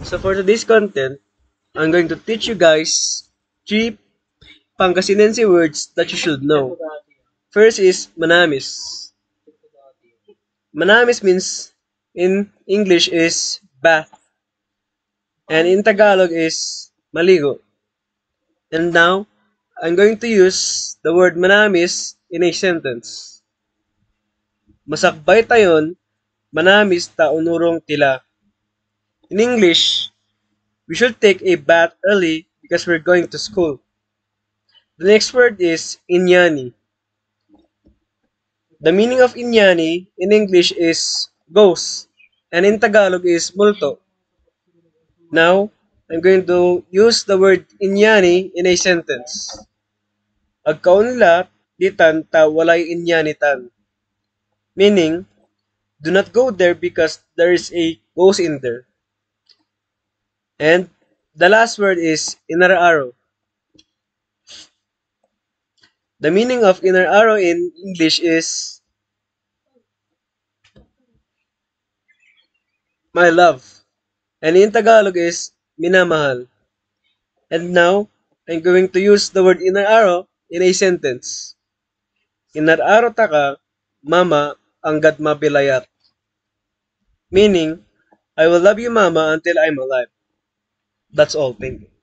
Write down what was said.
So for today's content, I'm going to teach you guys 3 Pangasinense words that you should know. First is manamis. Manamis means in English is bath and in Tagalog is maligo. And now, I'm going to use the word manamis in a sentence. Masakbay tayon, manamis ta unurong tila. In English, we should take a bath early because we're going to school. The next word is inyani. The meaning of inyani in English is ghost and in Tagalog is multo. Now, I'm going to use the word inyani in a sentence. Agkaon nila, ditan ta walay inyanitan. Meaning, do not go there because there is a ghost in there. And the last word is inner arrow. The meaning of inner arrow in English is my love. And in Tagalog is minamahal. And now, I'm going to use the word inner arrow in a sentence. Inner arrow taka, mama, anggad mabilayat. Meaning, I will love you mama until I'm alive. That's all. Thank you.